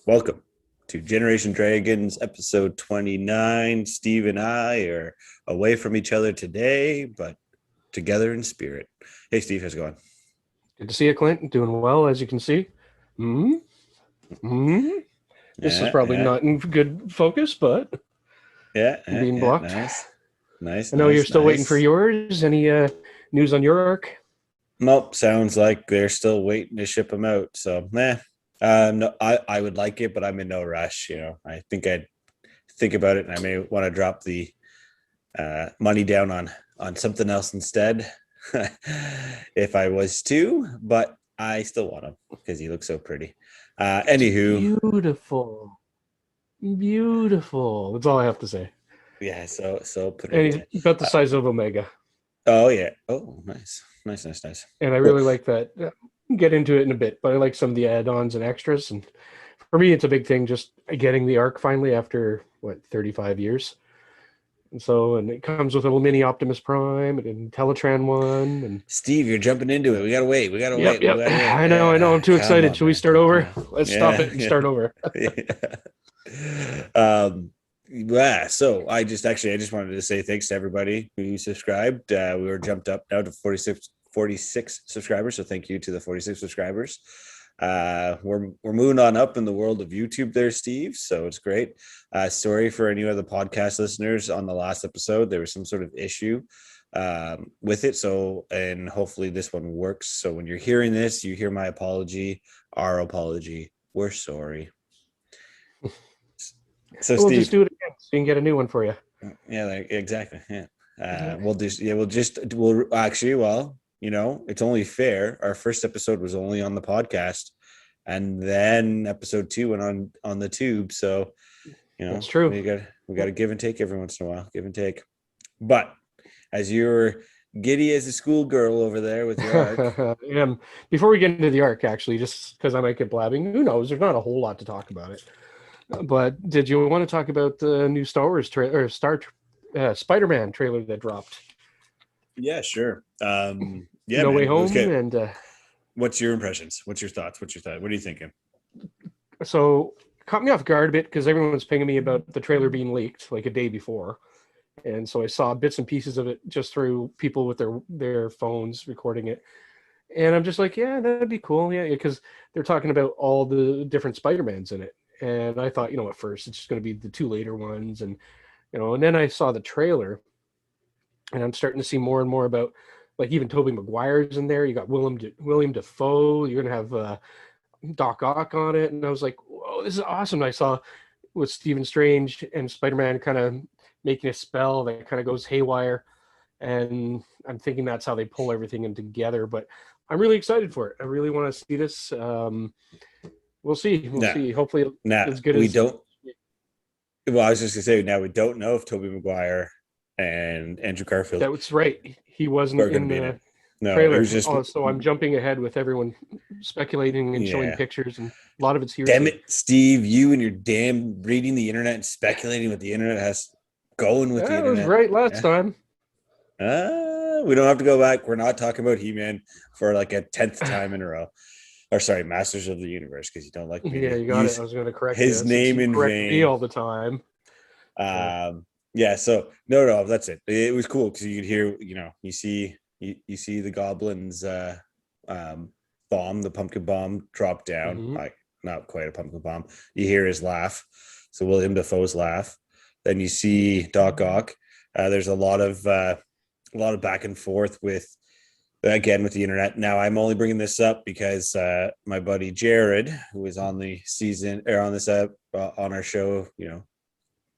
Welcome to Generation Dragons episode 29. Steve and I are away from each other today, but together in spirit. Hey, Steve, how's it going? Good to see you, Clint. Doing well, as you can see. hmm hmm This is Yeah, probably yeah, not in good focus, but yeah, I'm yeah, being yeah. blocked. Nice, nice, I know you're nice, still waiting for nice. yours. Any news on your arc? Nope, sounds like they're still waiting to ship them out. So, no, I would like it, but I'm in no rush. I think I'd think about it, and I may want to drop the money down on something else instead if I was to, but I still want him because he looks so pretty. It's Anywho, beautiful. Beautiful. That's all I have to say. yeah, so And he's pretty. about the Uh, size of Omega. oh yeah. Oh, nice, nice, nice, nice. And I Cool. really like that. Get into it in a bit, but I like some of the add-ons and extras. And for me, it's a big thing just getting the arc finally after, 35 years. And it comes with a little mini Optimus Prime and Teletran one, and Steve, you're jumping into it. We gotta wait. We gotta yep, wait. We yep. gotta wait. I know, I know. I'm too Come excited. on, Should we man. start Come over? on. Let's stop Yeah, it and yeah, start over. yeah. I just wanted to say thanks to everybody who subscribed. We were jumped up now to 46 subscribers. So thank you to the 46 subscribers. We're moving on up in the world of YouTube there, Steve. So it's great. Sorry for any other podcast listeners on the last episode. There was some sort of issue with it. So, and hopefully this one works. So when you're hearing this, you hear my apology, our apology. We're sorry. So, We'll just Steve, do it again so we can get a new one for you. yeah, like, exactly. Yeah. Yeah. It's only fair. Our first episode was only on the podcast, and then episode 2 went on the tube. So, That's true. we got to give and take every once in a while, give and take. But as you're giddy as a schoolgirl over there with your arc, Before we get into the arc, actually, just because I might get blabbing, who knows? There's not a whole lot to talk about it. But did you want to talk about the new Star Wars trailer or Spider-Man trailer that dropped? yeah, sure. Yeah, No Way man. Home, Okay. and What's your impressions? What's your thoughts? What are you thinking? so caught me off guard a bit because everyone was pinging me about the trailer being leaked like a day before, and so I saw bits and pieces of it just through people with their phones recording it, and I'm just like, yeah, that'd be cool, yeah, because they're talking about all the different Spider-Mans in it, and I thought, at first it's just going to be the two later ones, and and then I saw the trailer, and I'm starting to see more and more about like even Tobey Maguire's in there. You got William Defoe. You're gonna have Doc Ock on it, and I was like, "Whoa, this is awesome!" And I saw with Stephen Strange and Spider-Man kind of making a spell that kind of goes haywire, and I'm thinking that's how they pull everything in together. But I'm really excited for it. I really want to see this. We'll see. We'll No, see. Hopefully, no, as good we as. don't. Well, I was just gonna say now we don't know if Tobey Maguire and Andrew Garfield That's right. He wasn't are going to in be in the it. No, it trailer. was just Oh, so I'm jumping ahead with everyone speculating and showing yeah. pictures, and a lot of it's Damn hearsay. it, Steve! You and your damn reading the internet and speculating what the internet has going with the I was internet. right last Yeah. time. We don't have to go back. We're not talking about He-Man for like a 10th time in a row. Or sorry, Masters of the Universe, because you don't like me Yeah, to you got it. use I was going to correct his you since name you in correct me vain. all the time. So, Yeah, so no, that's it. It was cool because you could hear, you see the goblins bomb, the pumpkin bomb drop down. mhm. Like not quite a pumpkin bomb. You hear his laugh. So William Defoe's laugh. Then you see Doc Ock. There's a lot of back and forth with again with the internet. Now I'm only bringing this up because my buddy Jared, who was on the season or on this on our show,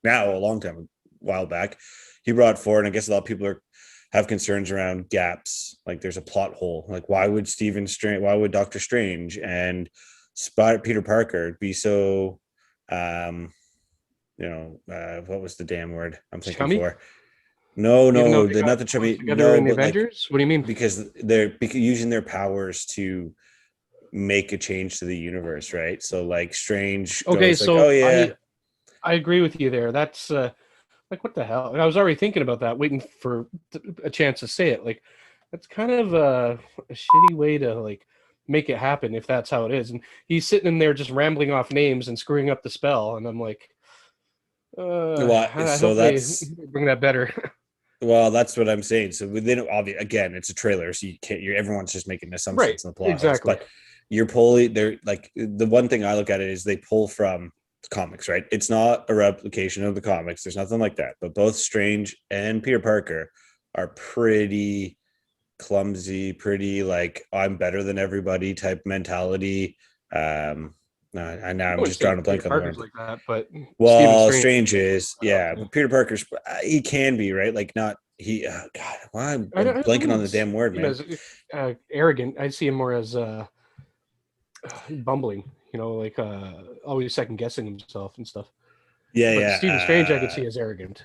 now a long time, a while back, he brought forward, and I guess a lot of people have concerns around gaps. Like there's a plot hole. Like why would Doctor Strange and Peter Parker be so, what was the damn word I'm thinking Chummy? for? No, Even though no, they they're got not the close chummy. together No, in the but like Avengers? What do you mean? because they're using their powers to make a change to the universe, right? So like Strange Okay, goes like, "Oh so yeah, I agree with you there. That's like what the hell? And I was already thinking about that, waiting for a chance to say it. Like that's kind of a shitty way to like make it happen if that's how it is. And he's sitting in there just rambling off names and screwing up the spell. And I'm like, I So hope they that's bring that better. well, that's what I'm saying. So within obviously, again, it's a trailer, so you can't. Everyone's just making Right. assumptions in the plot holes. Exactly. But you're pulling. They're like the one thing I look at it is they pull from comics, right? It's not a replication of the comics. There's nothing like that. But both Strange and Peter Parker are pretty clumsy, pretty like I'm better than everybody type mentality. And now I I'm wouldn't just say drawing a Peter blank on the Parker's word. like that, but Stephen Well, Strange. Strange is, yeah, Yeah. but Peter Parker's he can be right, like not he. God, why I'm I blanking on wouldn't the see damn word, him man. as arrogant. I see him more as bumbling, like always second guessing himself and stuff. Yeah, But Stephen Strange, I could yeah. see as arrogant.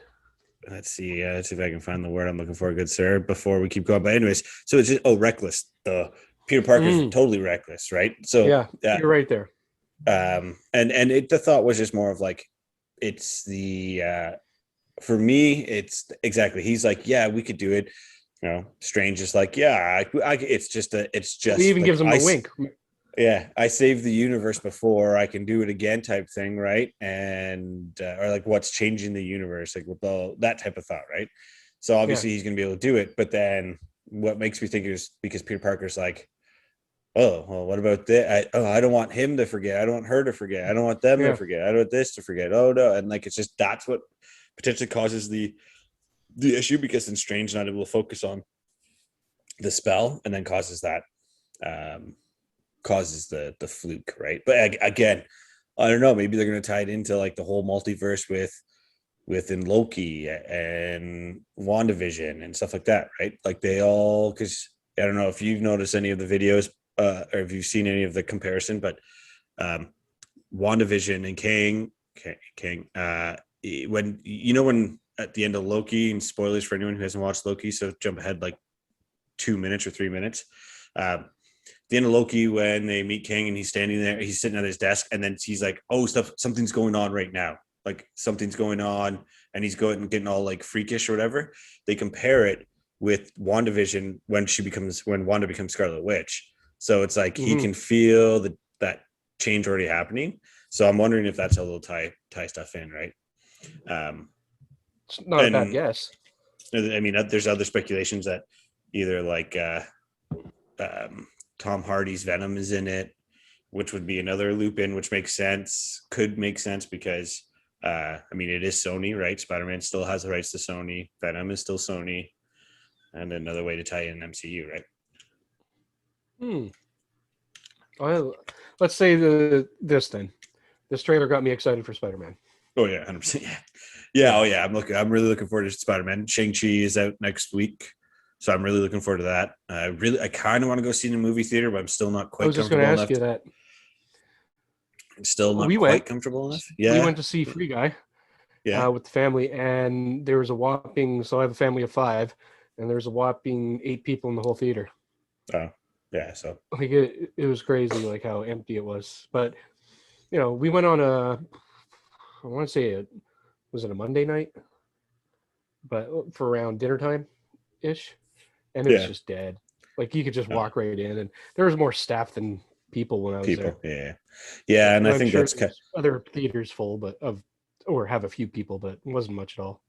Let's see. Let's see if I can find the word I'm looking for, good sir. Before we keep going, but anyways, so it's just reckless. The Peter Parker's Mm, totally reckless, right? So yeah, you're right there. and the thought was just more of like it's the for me it's exactly he's like yeah we could do it, Strange is like yeah it's Well, he just even like gives him the wink. yeah I saved the universe before I can do it again type thing, right? And or like what's changing the universe, like with that type of thought, right? So Yeah, obviously he's gonna be able to do it, but then what makes me think is because Peter Parker's like, oh, well, what about this? I don't want him to forget. I don't want her to forget. I don't want them to yeah. forget. I don't want this to forget. Oh no. And like it's just that's what potentially causes the issue, because then Strange not able to focus on the spell and then causes that um causes the fluke, right? But again, I don't know, maybe they're gonna tie it into like the whole multiverse within Loki and WandaVision and stuff like that, right? Like they all because I don't know if you've noticed any of the videos or if you've seen any of the comparison, but um, WandaVision and King, when when at the end of Loki, and spoilers for anyone who hasn't watched Loki, so jump ahead like 2 minutes or 3 minutes. The end of Loki, when they meet King and he's standing there, he's sitting at his desk, and then he's like, "Oh, something's going on right now. Like something's going on," and he's going and getting all like freakish or whatever. They compare it with WandaVision when Wanda becomes Scarlet Witch. So it's like he Hmm. can feel that change already happening. So I'm wondering if that's how they'll tie stuff in, right? Um, It's not a bad and guess. I mean, there's other speculations that either like um, Tom Hardy's Venom is in it, which would be another loop in, which makes sense. Could make sense because I mean, it is Sony, right? Spider-Man still has the rights to Sony. Venom is still Sony, and another way to tie in MCU, right? Hmm. Well, let's say this then. This trailer got me excited for Spider-Man. Oh yeah, 100%. Yeah, yeah. Yeah. Oh yeah. I'm really looking forward to Spider-Man. Shang-Chi is out next week, so I'm really looking forward to that. I kind of want to go see it in a movie theater, but I'm still not I quite was just going to comfortable ask enough. you that. Still not We went. quite comfortable enough. We Yeah, went to see Free Guy yeah. with the family, and there was a whopping. So I have a family of 5, and there was a whopping 8 people in the whole theater. Oh, yeah. So Like it was crazy, like how empty it was. But we went on I want to say was it a Monday night, but for around dinner time ish, and it was yeah. just dead. Like you could just Oh, walk right in, and there was more staff than people when I was there. people. Yeah, yeah. And And I I'm think sure that's there's other theaters full, or have a few people, but it wasn't much at all.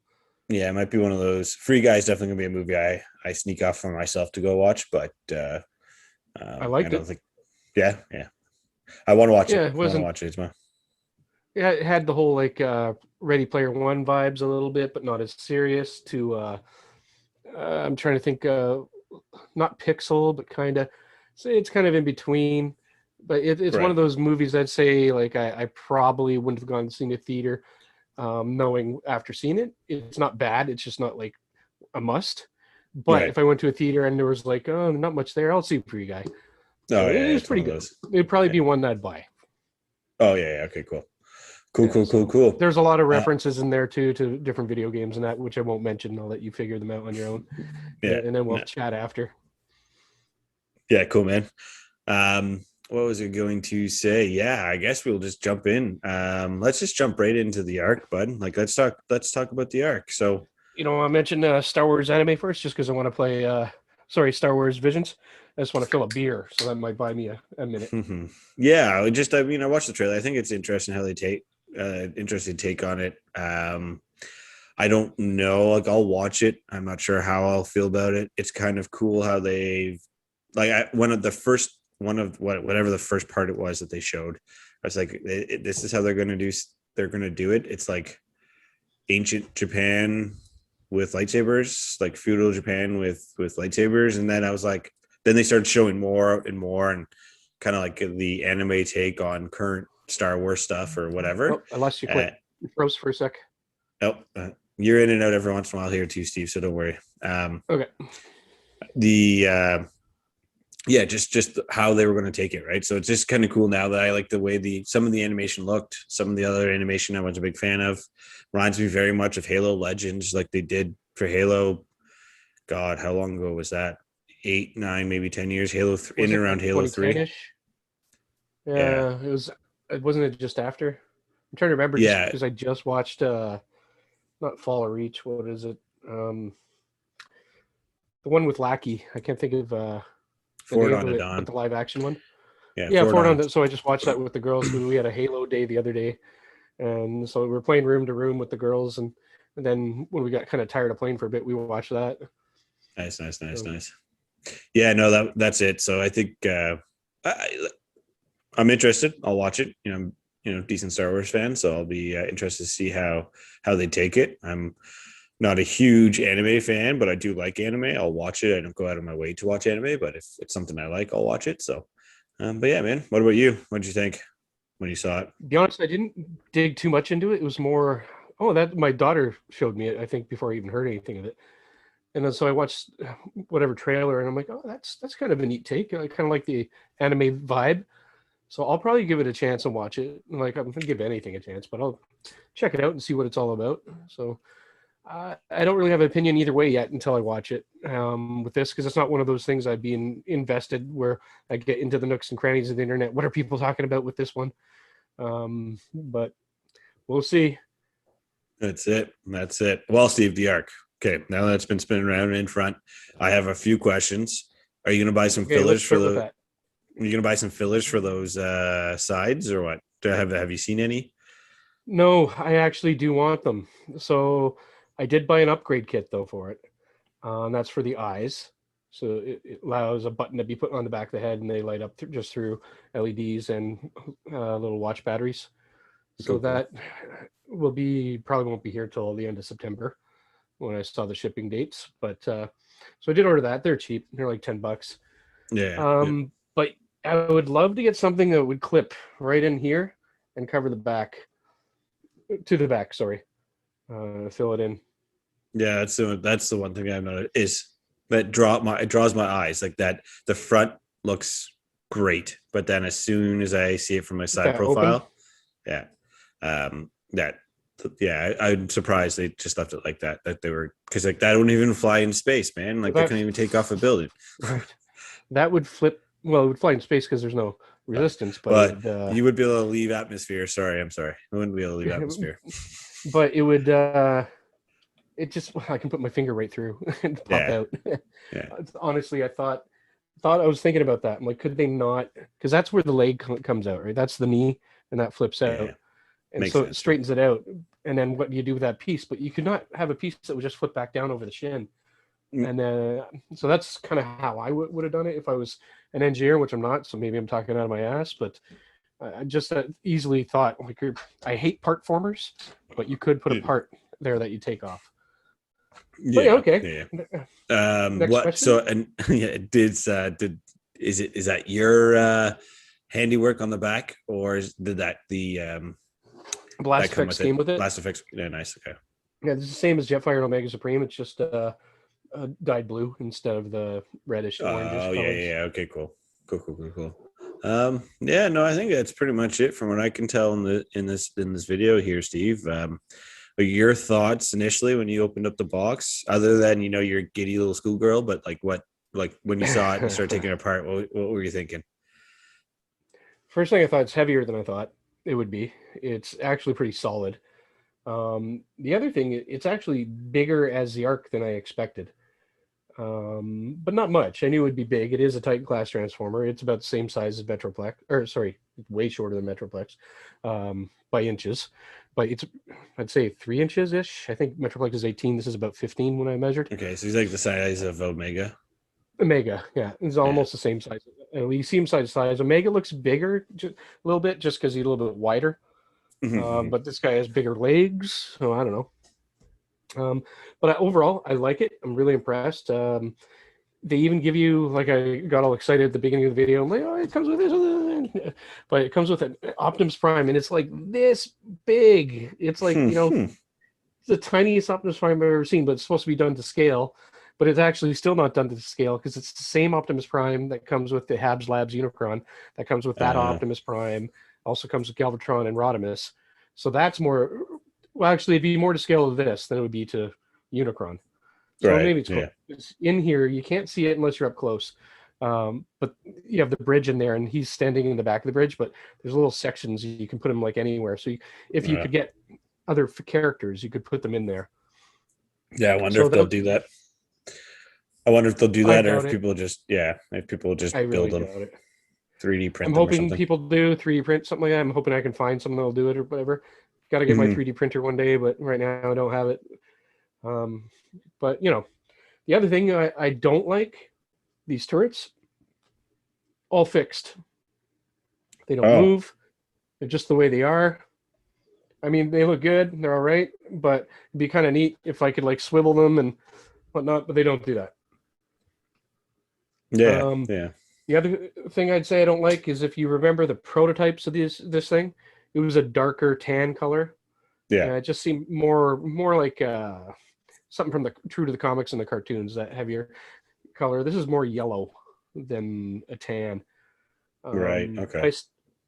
yeah. It might be one of those. Free Guy is definitely gonna be a movie I sneak off for myself to go watch, but I I liked don't it. think. Yeah, yeah. I want to watch Yeah, it. it I want to wasn't. watch it. It's my Yeah, it had the whole like Ready Player One vibes a little bit, but not as serious. I'm trying to think, not Pixel, but kind of. So it's kind of in between. But it's one right. of those movies I'd say like I probably wouldn't have gone to see in the theater, knowing after seeing it, it's not bad. It's just not like a must. But Right. if I went to a theater and there was like, oh, not much there, I'll see Free Guy. Oh So it yeah, was it's one pretty of good. those. It'd probably Yeah. be one I'd buy. Oh yeah, yeah. Okay, cool. Cool, Yeah, cool, cool, so cool. there's a lot of Uh, references in there too to different video games and that, which I won't mention. I'll let you figure them out on your own, yeah. and then we'll No, chat after. yeah, cool, man. What was it going to say? Yeah, I guess we'll just jump in. Let's just jump right into the arc, bud. Like let's talk about the arc. So I mentioned Star Wars anime first, just because I want to play sorry, Star Wars Visions. I just want to fill a beer, so that might buy me a minute. Yeah, I mean, I watched the trailer. I think it's interesting how they take interesting take on it. I don't know. Like, I'll watch it. I'm not sure how I'll feel about it. It's kind of cool how they've one of the first one of whatever the first part it was that they showed. I was like, this is how they're going to do. They're going to do it. It's like ancient Japan with lightsabers, like feudal Japan with lightsabers, and then I was like, then they started showing more and more, and kind of like the anime take on current Star Wars stuff or whatever. Oh, I lost you, Clint. You froze for a sec. Oh, you're in and out every once in a while here too, Steve. So don't worry. Okay. The yeah, just how they were going to take it, right? So it's just kind of cool now that I like the way some of the animation looked. Some of the other animation I was a big fan of. Reminds me very much of Halo Legends, like they did for Halo. God, how long ago was that? 8, 9, maybe 10 years. Halo in and around Halo 3. Yeah, it was. It wasn't it just after. I'm trying to remember, just because I just watched not Fall of Reach. What is it? The one with Lackey. I can't think of Forward on to Dawn, but the live action one. Yeah, Forward on. So I just watched that with the girls. We had a Halo day the other day, and so we were playing room to room with the girls, and then when we got kind of tired of playing for a bit, we watched that. Nice. Yeah, no, that's it. So I think I'm interested. I'll watch it. I'm decent Star Wars fan, so I'll be interested to see how they take it. I'm not a huge anime fan, but I do like anime. I'll watch it. I don't go out of my way to watch anime, but if it's something I like, I'll watch it. So, but yeah, man, what about you? What did you think when you saw it? To be honest, I didn't dig too much into it. It was more, that my daughter showed me it, I think, before I even heard anything of it. And then so I watched whatever trailer, and I'm like, oh, that's kind of a neat take. I kind of like the anime vibe. So I'll probably give it a chance and watch it. Like, I'm going to give anything a chance, but I'll check it out and see what it's all about. So I don't really have an opinion either way yet until I watch it with this, because it's not one of those things I'd be invested where I get into the nooks and crannies of the internet. What are people talking about with this one? But we'll see. That's it. Well, Steve, the arc. Okay, now that's been spinning around in front, I have a few questions. Are you going to buy some fillers for the? Are you going to buy some fillers for those sides or what? Have you seen any? No, I actually do want them. So I did buy an upgrade kit though for it. That's for the eyes. So it allows a button to be put on the back of the head, and they light up just through LEDs and little watch batteries. So that will probably won't be here till the end of September when I saw the shipping dates. But so I did order that. They're cheap. They're like $10. Yeah. But I would love to get something that would clip right in here and cover the back. To the back, sorry. Fill it in. Yeah, that's the one thing I've noticed is that it draws my eyes, like that. The front looks great, but then as soon as I see it from my side profile, I'm surprised they just left it like that. That they were, because like that wouldn't even fly in space, man. Like they couldn't even take off a building. Right. That would flip. Well, it would fly in space because there's no resistance, but you would be able to leave atmosphere. I'm sorry. I wouldn't be able to leave atmosphere. But it would. I can put my finger right through and pop out. Yeah. Honestly, I thought I was thinking about that. I'm like, could they not? Because that's where the leg comes out, right? That's the knee, and that flips out. Yeah. And makes so sense. It straightens it out. And then what do you do with that piece? But you could not have a piece that would just flip back down over the shin. And so that's kind of how I would have done it if I was an engineer, which I'm not. So maybe I'm talking out of my ass, but I just easily thought, like, I hate part formers, but you could put a part there that you take off. Yeah. Okay. Yeah. What? Question? So and yeah, is that your handiwork on the back, or did that the Blast Effects came with it? Blast Effects. Yeah, nice. Okay. Yeah, it's the same as Jetfire and Omega Supreme. It's just dyed blue instead of the reddish orangish colors. Yeah. Okay, cool. Yeah, no, I think that's pretty much it from what I can tell in this video here, Steve. Your thoughts initially when you opened up the box, other than you're a giddy little schoolgirl, but like when you saw it and started taking it apart, what were you thinking? First thing I thought, it's heavier than I thought it would be. It's actually pretty solid. The other thing, it's actually bigger as the arc than I expected. but not much. I knew it would be big. It is a Titan class transformer. It's about the same size as Metroplex, or sorry, way shorter than Metroplex, by inches. But it's, I'd say 3 inches ish. I think Metroplex is 18. This is about 15 when I measured. Okay, so he's like the size of Omega. Omega, yeah, it's almost the same size. You see him side to size. Omega looks bigger a little bit just because he's a little bit wider. But this guy has bigger legs, so I don't know. But overall, I like it. I'm really impressed. They even give you, like, I got all excited at the beginning of the video. I'm like, oh, it comes with this, but it comes with an Optimus Prime, and it's like this big. It's like, it's the tiniest Optimus Prime I've ever seen, but it's supposed to be done to scale. But it's actually still not done to scale because it's the same Optimus Prime that comes with the Habs Labs Unicron, that comes with that Optimus Prime, also comes with Galvatron and Rodimus. So that's more. Well, actually, it'd be more to scale of this than it would be to Unicron. So maybe it's cool. Yeah. It's in here, you can't see it unless you're up close. But you have the bridge in there, and he's standing in the back of the bridge. But there's little sections you can put him like anywhere. So if you could get other characters, you could put them in there. Yeah, I wonder if they'll do that. I wonder if they'll do that, or if people just build them, 3D print. I'm hoping people do 3D print something like that. I'm hoping I can find someone that'll do it or whatever. Got to get my 3D printer one day, but right now I don't have it. But the other thing I don't like, these turrets, all fixed. They don't move. They're just the way they are. I mean, they look good. They're all right, but it'd be kind of neat if I could like swivel them and whatnot, but they don't do that. Yeah. The other thing I'd say I don't like is, if you remember the prototypes of this thing, it was a darker tan color. Yeah. It just seemed more like something from true to the comics and the cartoons, that heavier color. This is more yellow than a tan. Right. Okay. I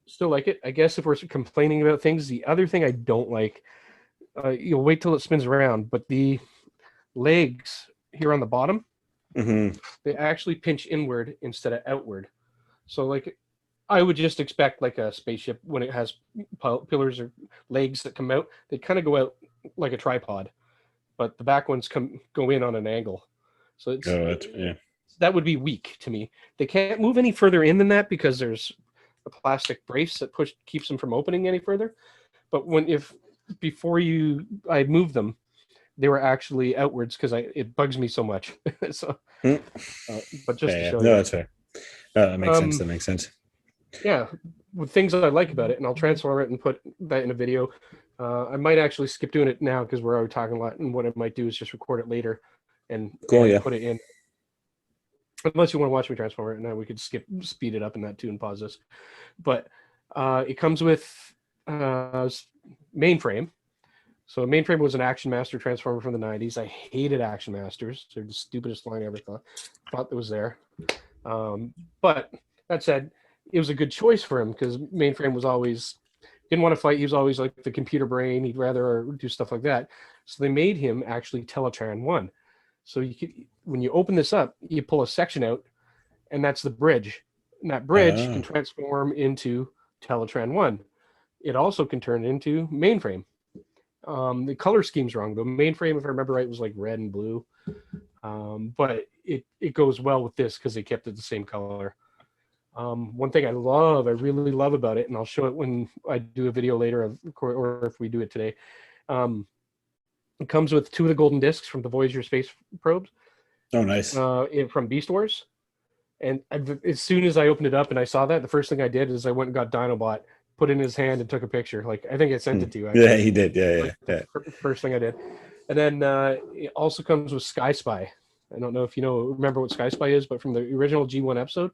still like it. I guess if we're complaining about things, the other thing I don't like, you'll wait till it spins around, but the legs here on the bottom, they actually pinch inward instead of outward. So like, I would just expect like a spaceship, when it has pillars or legs that come out, they kind of go out like a tripod, but the back ones go in on an angle. So that would be weak to me. They can't move any further in than that because there's a plastic brace that keeps them from opening any further. But before I moved them, they were actually outwards because it bugs me so much. So, but just to show you. No, that's fair. That makes sense. That makes sense. Yeah, with things that I like about it, and I'll transform it and put that in a video. I might actually skip doing it now because we're already talking a lot, and what I might do is just record it later and put it in. Unless you want to watch me transform it, and then we could speed it up in that too and pause this. But it comes with mainframe. So Mainframe was an Action Master transformer from the 90s. I hated Action Masters. They're the stupidest line I ever thought that was there. But that said, it was a good choice for him because Mainframe didn't want to fight. He was always like the computer brain. He'd rather do stuff like that. So they made him actually Teletran 1. So when you open this up, you pull a section out, and that's the bridge. And that bridge can transform into Teletran 1. It also can turn into Mainframe. The color scheme's wrong, though. Mainframe, if I remember right, was like red and blue. But it goes well with this because they kept it the same color. One thing I really love about it, and I'll show it when I do a video later, or if we do it today. It comes with 2 of the golden discs from the Voyager space probes. Oh, nice. From Beast Wars. And as soon as I opened it up and I saw that, the first thing I did is I went and got Dinobot, put it in his hand, and took a picture. Like, I think I sent it to you. Actually. Yeah, he did. Yeah. First thing I did. And then it also comes with Sky Spy. I don't know if remember what Sky Spy is, but from the original G1 episode,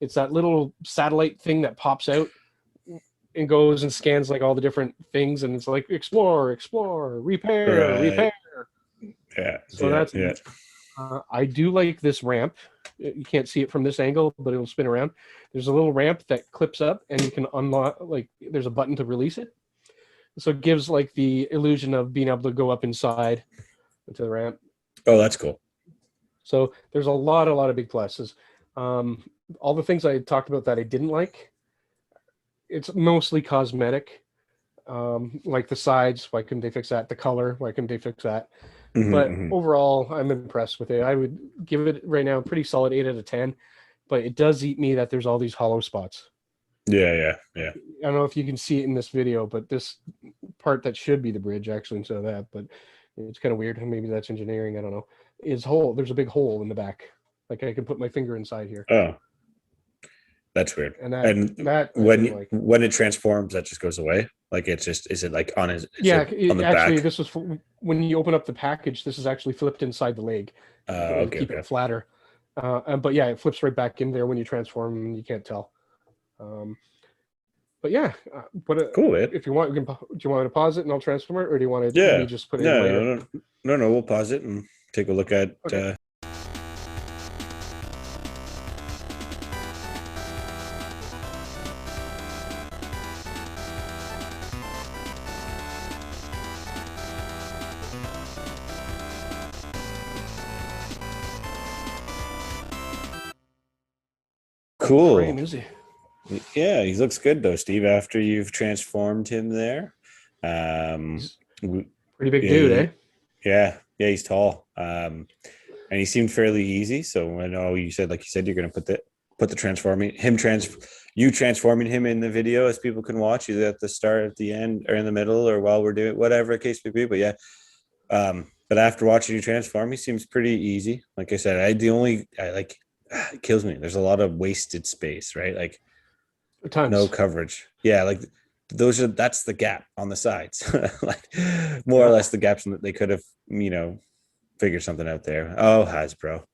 it's that little satellite thing that pops out and goes and scans like all the different things, and it's like explore, repair. Yeah. So that's I do like this ramp. You can't see it from this angle, but it'll spin around. There's a little ramp that clips up, and you can unlock. Like, there's a button to release it, so it gives like the illusion of being able to go up inside into the ramp. Oh, that's cool. So there's a lot of big pluses. All the things I talked about that I didn't like, it's mostly cosmetic. Like the sides, why couldn't they fix that? The color, why couldn't they fix that? But Mm-hmm. overall, I'm impressed with it. I would give it right now a pretty solid 8 out of 10. But it does eat me that there's all these hollow spots. Yeah, yeah, yeah. I don't know if you can see it in this video, but this part that should be the bridge actually instead of that, but it's kind of weird. Maybe that's engineering. I don't know. Is hole. There's a big hole in the back. Like I can put my finger inside here. Oh, that's weird. And that And that I didn't when like. when it transforms, that just goes away. Like it's just is it like on his? Is Yeah, it on the actually, back? this was when you open up the package. This is actually flipped inside the leg to Okay, keep okay. it flatter. But yeah, it flips right back in there when you transform, and you can't tell. Um, but yeah, Cool, man. if you want, do you want me to pause it and I'll transform it, or do you want to me Yeah. just put it in No, later? no, no, no, no. We'll pause it and take a look at. Okay. Cool. Frame is he? Yeah, he looks good though, Steve. After you've transformed him there, He's w- pretty big yeah, dude, eh? yeah, he's tall. And he seemed fairly easy. So I know like you said, you're gonna put the you transforming him in the video as people can watch, either at the start, at the end, or in the middle, or while we're doing whatever the case may be. But yeah, but after watching you transform, he seems pretty easy. Like I said, I like it kills me. There's a lot of wasted space, right? Like no Tons. coverage. Yeah, like that's the gap on the sides. Like more or Yeah. less the gaps that they could have, figured something out there. Oh, Hasbro.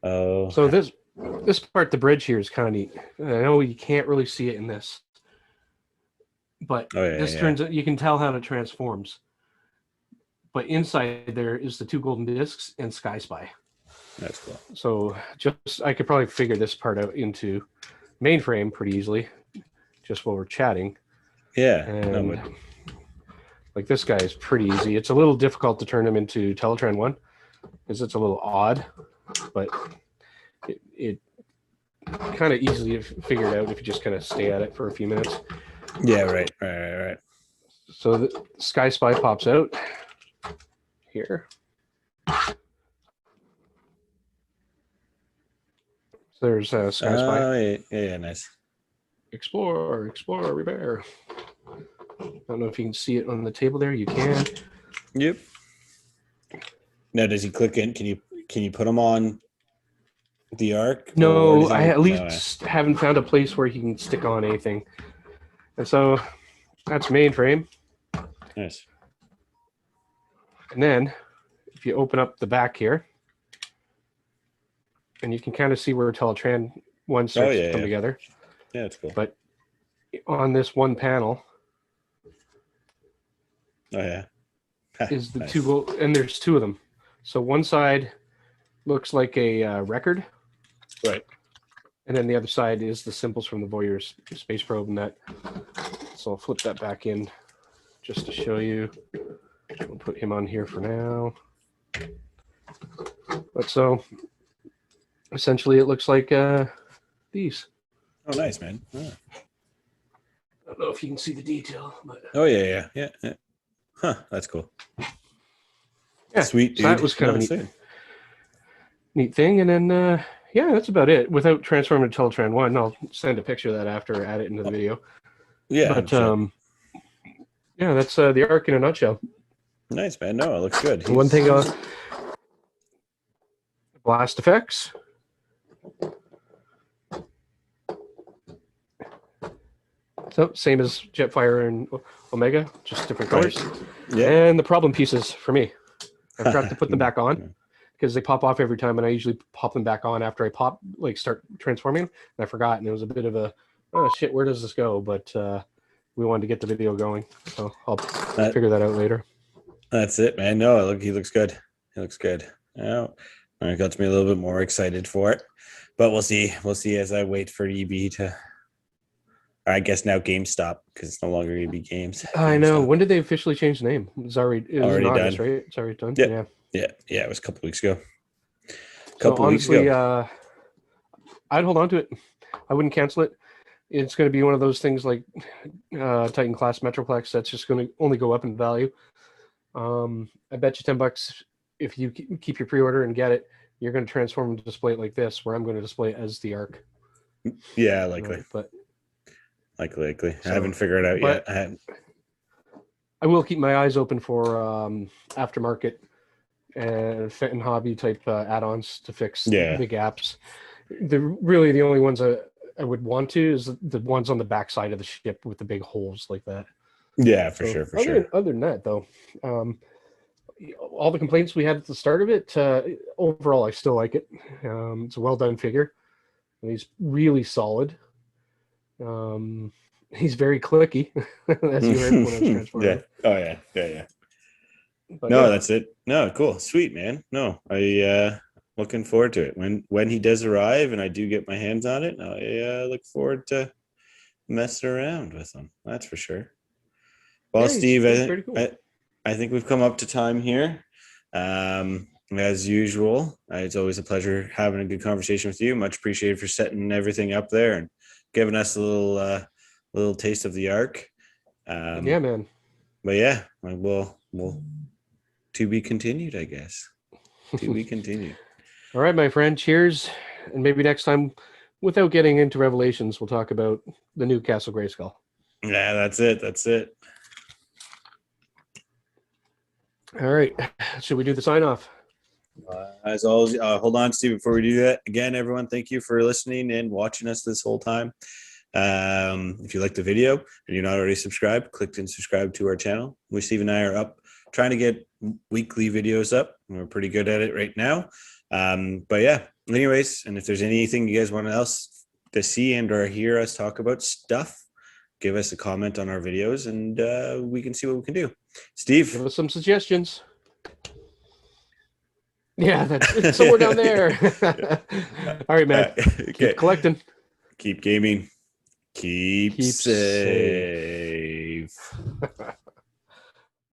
Oh, So this part, the bridge here, is kind of neat. I know you can't really see it in this, but oh yeah, this yeah. turns out you can tell how it transforms. But inside there is the two golden discs and Sky Spy. That's cool. So I could probably figure this part out into mainframe pretty easily, just while we're chatting. Yeah. And like this guy is pretty easy. It's a little difficult to turn him into Teletran 1 because it's a little odd, but it kind of easily figured out if you just kind of stay at it for a few minutes. Yeah, right. So the Sky Spy pops out here. So there's Sky Spy. Oh, yeah, nice. Explore, repair. I don't know if you can see it on the table there. You can. Yep. Now, does he click in? Can you put him on the arc? No, I at least haven't found a place where he can stick on anything. And so that's mainframe. Nice. And then if you open up the back here, and you can kind of see where Teletran 1 starts to come together. Yeah, it's cool. But on this one panel, is the nice. And there's two of them. So one side looks like a record, right, and then the other side is the symbols from the Voyager space probe and that. So I'll flip that back in just to show you. We'll put him on here for now. But so essentially, it looks like these. Oh, nice, man. Oh. I don't know if you can see the detail, but oh yeah. Huh, that's cool. Yeah, sweet. So that was kind of a neat thing. And then yeah, that's about it. Without transforming to Teletran 1, I'll send a picture of that after, add it into the video. Yeah, but yeah, that's the arc in a nutshell. Nice, man. No, it looks good. One thing, blast effects. So same as Jetfire and Omega, just different colors. Yeah. And the problem pieces for me, I forgot to put them back on because they pop off every time, and I usually pop them back on after I start transforming. And I forgot, and it was a bit of a, oh shit, where does this go? But we wanted to get the video going, so I'll figure that out later. That's it, man. No, he looks good. He looks good. Yeah, it got me a little bit more excited for it, but we'll see. We'll see as I wait for EB to. I guess now GameStop, because it's no longer EB Games. I know. When did they officially change the name? It was in August, done. right? It's already done. Yeah. It was a couple weeks ago. Honestly, I'd hold on to it. I wouldn't cancel it. It's going to be one of those things like Titan Class Metroplex that's just going to only go up in value. I bet you $10 if you keep your pre-order and get it, you're going to transform and display it like this, where I'm going to display it as the Arc. Yeah, likely. But likely. So, I haven't figured it out yet. I will keep my eyes open for aftermarket and fit and hobby type add-ons to fix big apps. Really the only ones I would want to is the ones on the back side of the ship with the big holes like that. Yeah, for sure. Other than that, though, all the complaints we had at the start of it, overall, I still like it. It's a well done figure, and he's really solid. He's very clicky, as you heard when I was transforming. Yeah. Oh yeah. But no, that's it. No, cool, sweet, man. No, I looking forward to it when he does arrive and I do get my hands on it. I look forward to messing around with him. That's for sure. Well, yeah, Steve, cool. I think we've come up to time here. As usual, it's always a pleasure having a good conversation with you. Much appreciated for setting everything up there and giving us a little taste of the Arc. Yeah, man. But yeah, we'll to be continued, I guess. To be continued. All right, my friend. Cheers. And maybe next time, without getting into Revelations, we'll talk about the new Castle Grayskull. Yeah, that's it. All right. Should we do the sign off? As always, hold on, Steve, before we do that. Again, everyone, thank you for listening and watching us this whole time. If you like the video and you're not already subscribed, click and subscribe to our channel. Steve and I are up trying to get weekly videos up. We're pretty good at it right now. But yeah, anyways, and if there's anything you guys want else to see and or hear us talk about stuff, give us a comment on our videos and we can see what we can do. Steve, give us some suggestions. Yeah, that's somewhere down there. All right, man. Keep collecting. Keep gaming. Keep safe.